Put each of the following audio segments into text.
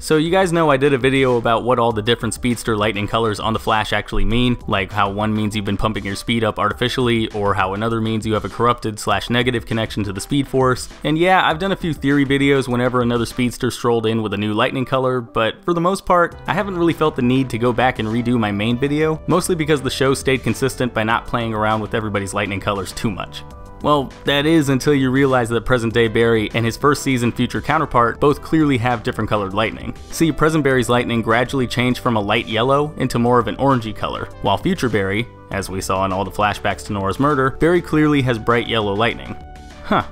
So you guys know I did a video about what all the different speedster lightning colors on the Flash actually mean, like how one means you've been pumping your speed up artificially, or how another means you have a corrupted/negative connection to the Speed Force. And yeah, I've done a few theory videos whenever another speedster strolled in with a new lightning color, but for the most part, I haven't really felt the need to go back and redo my main video, mostly because the show stayed consistent by not playing around with everybody's lightning colors too much. Well, that is until you realize that present day Barry and his first season future counterpart both clearly have different colored lightning. See, present Barry's lightning gradually changed from a light yellow into more of an orangey color, while future Barry, as we saw in all the flashbacks to Nora's murder, very clearly has bright yellow lightning. Huh,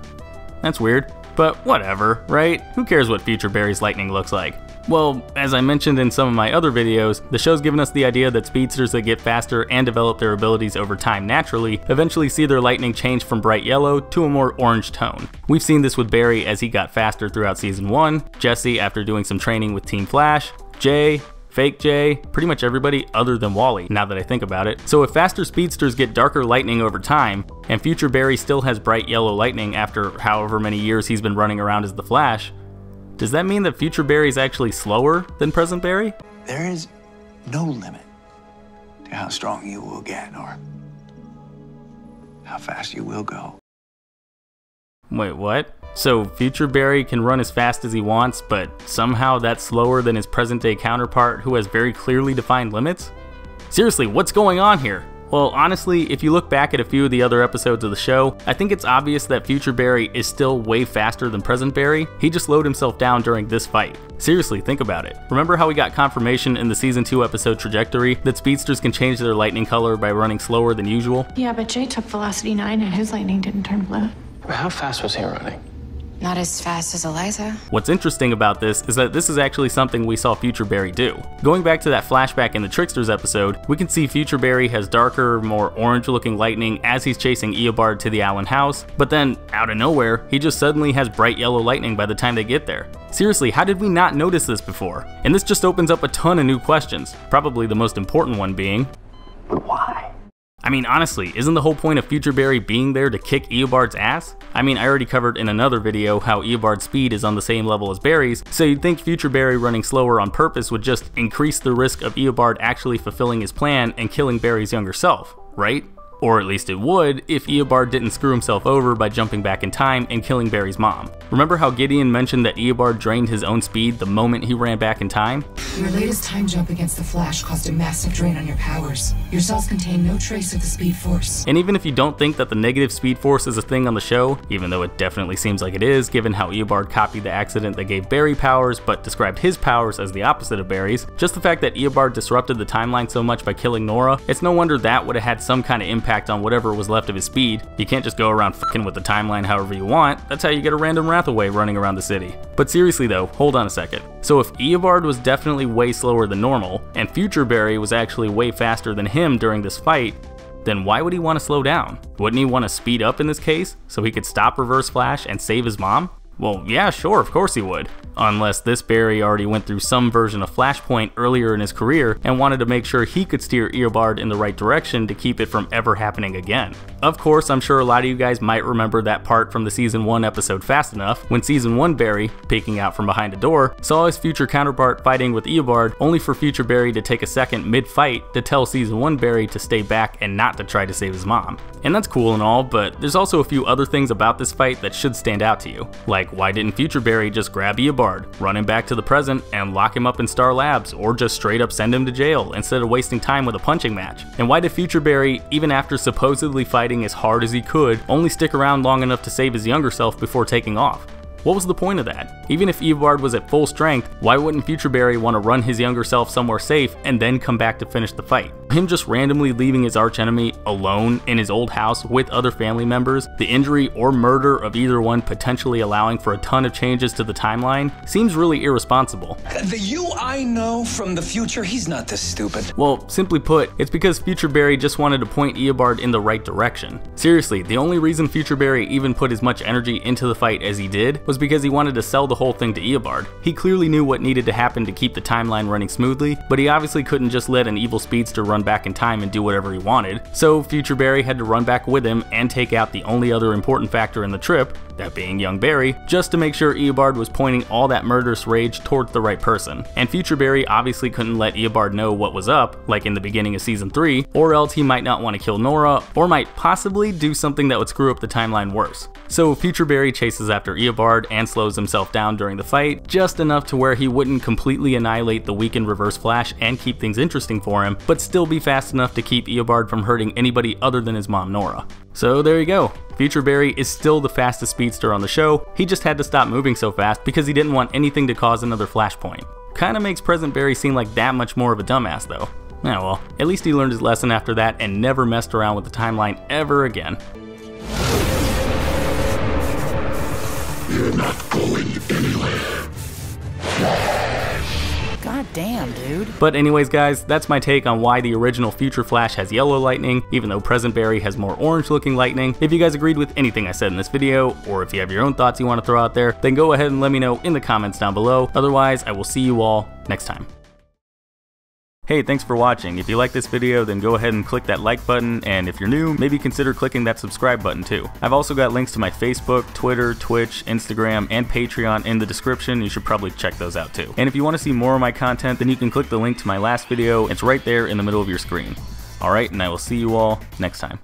that's weird. But whatever, right? Who cares what future Barry's lightning looks like? Well, as I mentioned in some of my other videos, the show's given us the idea that speedsters that get faster and develop their abilities over time naturally eventually see their lightning change from bright yellow to a more orange tone. We've seen this with Barry as he got faster throughout season 1, Jesse after doing some training with Team Flash, Jay, Fake Jay, pretty much everybody other than Wally, now that I think about it. So if faster speedsters get darker lightning over time, and future Barry still has bright yellow lightning after however many years he's been running around as the Flash, does that mean that future Barry is actually slower than present Barry? There is no limit to how strong you will get or how fast you will go. Wait, what? So future Barry can run as fast as he wants, but somehow that's slower than his present day counterpart who has very clearly defined limits? Seriously, what's going on here? Well, honestly, if you look back at a few of the other episodes of the show, I think it's obvious that future Barry is still way faster than present Barry. He just slowed himself down during this fight. Seriously, think about it. Remember how we got confirmation in the season 2 episode Trajectory that speedsters can change their lightning color by running slower than usual? Yeah, but Jay took velocity 9 and his lightning didn't turn blue. How fast was he running? Not as fast as Eliza. What's interesting about this is that this is actually something we saw future Barry do. Going back to that flashback in the Tricksters episode, we can see future Barry has darker, more orange looking lightning as he's chasing Eobard to the Allen house, but then, out of nowhere, he just suddenly has bright yellow lightning by the time they get there. Seriously, how did we not notice this before? And this just opens up a ton of new questions, probably the most important one being, Why? I mean, honestly, isn't the whole point of future Barry being there to kick Eobard's ass? I mean, I already covered in another video how Eobard's speed is on the same level as Barry's, so you'd think future Barry running slower on purpose would just increase the risk of Eobard actually fulfilling his plan and killing Barry's younger self, right? Or at least it would if Eobard didn't screw himself over by jumping back in time and killing Barry's mom. Remember how Gideon mentioned that Eobard drained his own speed the moment he ran back in time? Your latest time jump against the Flash caused a massive drain on your powers. Your cells contain no trace of the Speed Force. And even if you don't think that the negative Speed Force is a thing on the show, even though it definitely seems like it is given how Eobard copied the accident that gave Barry powers but described his powers as the opposite of Barry's, just the fact that Eobard disrupted the timeline so much by killing Nora, it's no wonder that would have had some kind of impact on whatever was left of his speed. You can't just go around fucking with the timeline however you want, that's how you get a random Wrathaway running around the city. But seriously though, hold on a second. So if Eobard was definitely way slower than normal, and future Barry was actually way faster than him during this fight, then why would he want to slow down? Wouldn't he want to speed up in this case, so he could stop Reverse Flash and save his mom? Well, yeah, sure, of course he would. Unless this Barry already went through some version of Flashpoint earlier in his career and wanted to make sure he could steer Eobard in the right direction to keep it from ever happening again. Of course, I'm sure a lot of you guys might remember that part from the season 1 episode Fast Enough, when season 1 Barry, peeking out from behind a door, saw his future counterpart fighting with Eobard, only for future Barry to take a second mid-fight to tell season 1 Barry to stay back and not to try to save his mom. And that's cool and all, but there's also a few other things about this fight that should stand out to you. Like, why didn't future Barry just grab Eobard, run him back to the present, and lock him up in Star Labs, or just straight up send him to jail instead of wasting time with a punching match? And why did future Barry, even after supposedly fighting as hard as he could, only stick around long enough to save his younger self before taking off? What was the point of that? Even if Eobard was at full strength, why wouldn't future Barry want to run his younger self somewhere safe and then come back to finish the fight? Him just randomly leaving his archenemy alone in his old house with other family members, the injury or murder of either one potentially allowing for a ton of changes to the timeline, seems really irresponsible. The you I know from the future, he's not this stupid. Well, simply put, it's because future Barry just wanted to point Eobard in the right direction. Seriously, the only reason future Barry even put as much energy into the fight as he did was because he wanted to sell the whole thing to Eobard. He clearly knew what needed to happen to keep the timeline running smoothly, but he obviously couldn't just let an evil speedster run back in time and do whatever he wanted, so future Barry had to run back with him and take out the only other important factor in the trip, that being young Barry, just to make sure Eobard was pointing all that murderous rage towards the right person. And future Barry obviously couldn't let Eobard know what was up, like in the beginning of season 3, or else he might not want to kill Nora, or might possibly do something that would screw up the timeline worse. So future Barry chases after Eobard and slows himself down during the fight, just enough to where he wouldn't completely annihilate the weakened Reverse Flash and keep things interesting for him, but still be fast enough to keep Eobard from hurting anybody other than his mom Nora. So there you go. Future Barry is still the fastest speedster on the show, he just had to stop moving so fast because he didn't want anything to cause another flashpoint. Kinda makes present Barry seem like that much more of a dumbass though. Yeah, well, at least he learned his lesson after that and never messed around with the timeline ever again. You're not going anywhere. God damn, dude. But anyways guys, that's my take on why the original Future Flash has yellow lightning, even though present Barry has more orange looking lightning. If you guys agreed with anything I said in this video, or if you have your own thoughts you want to throw out there, then go ahead and let me know in the comments down below. Otherwise, I will see you all next time. Hey, thanks for watching. If you like this video, then go ahead and click that like button, and if you're new, maybe consider clicking that subscribe button too. I've also got links to my Facebook, Twitter, Twitch, Instagram, and Patreon in the description. You should probably check those out too. And if you want to see more of my content, then you can click the link to my last video. It's right there in the middle of your screen. Alright, and I will see you all next time.